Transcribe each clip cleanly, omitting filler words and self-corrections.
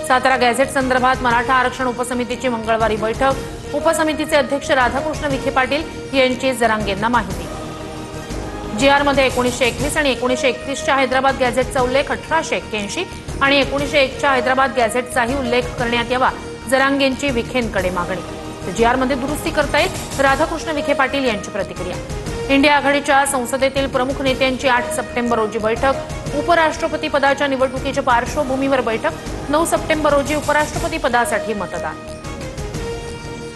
Satara gadget संदर्भात मराठा आरक्षण उपसमितीची मंगळवारी बैठक। उपसमितीचे अध्यक्ष राधाकृष्ण विखे पाटील यांची जरांगेंना माहिती। GR मध्ये 1921 आणि 1931च्या हैदराबाद गॅझेटचा उल्लेख 1881 आणि 1901च्या हैदराबाद गॅझेटचाही उल्लेख करण्यात यावा, जरांगेंची विखेंकडे मागणी। GR मध्ये दुरुस्ती करता येईल, राधाकृष्ण विखे पाटील यांची प्रतिक्रिया। इंडिया आघाडीच्या संसदेतील प्रमुख नेत्यांची 8 सप्टेंबर रोजी बैठक। उपराष्ट्रपती पदाच्या निवडणुकीच्या पार्श्वभूमीवर बैठक। 9 सप्टेंबर रोजी उपराष्ट्रपती पदासाठी मतदान।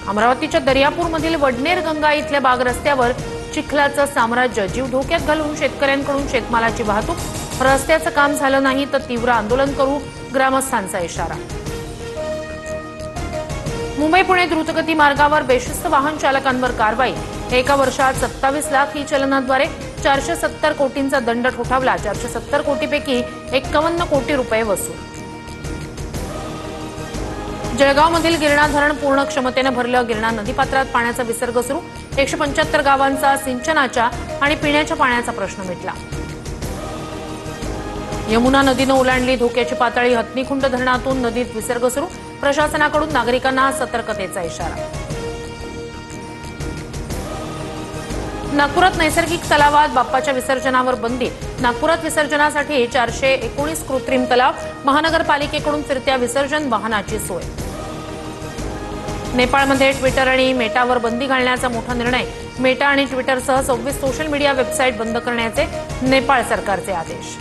अमरावतीच्या दर्यापूरमधील वडनेर गंगा इथल्या बाग रस्त्यावर चिखलाचं साम्राज्य। जीव धोक्यात घालून शेतकऱ्यांकडून शेतमालाची वाहतूक। रस्त्याचं काम झालं नाही तर तीव्र आंदोलन करू, ग्रामस्थांचा इशारा। मुंबई पुणे द्रुतगती मार्गावर बेशिस्त वाहन चालकांवर कारवाई। एका वर्षात 27 लाख ई चलनाद्वारे 470 कोटींचा दंड ठोठावला। 470 कोटीपैकी 51 कोटी रुपये वसूल। जळगावमधील गिरणा धरण पूर्ण क्षमतेने भरलं। गिरणा नदीपात्रात पाण्याचा विसर्ग सुरू। 175 गावांचा सिंचनाच्या आणि पिण्याच्या पाण्याचा प्रश्न मिटला। यमुना नदीनं ओलांडली धोक्याची पातळी। हत्नीकुंड धरणातून नदीत विसर्ग सुरू। प्रशासनाकडून नागरिकांना सतर्कतेचा इशारा। नागपुरात नैसर्गिक तलावात बाप्पाच्या विसर्जनावर बंदी। नागपुरात विसर्जनासाठी 419 कृत्रिम तलाव। महानगरपालिकेकडून फिरत्या विसर्जन वाहनाची सोय। नेपाळमध्ये ट्विटर आणि मेटावर बंदी घालण्याचा मोठा निर्णय। मेटा आणि ट्विटरसह 26 सोशल मीडिया वेबसाईट बंद करण्याचे नेपाळ सरकारचे आदेश।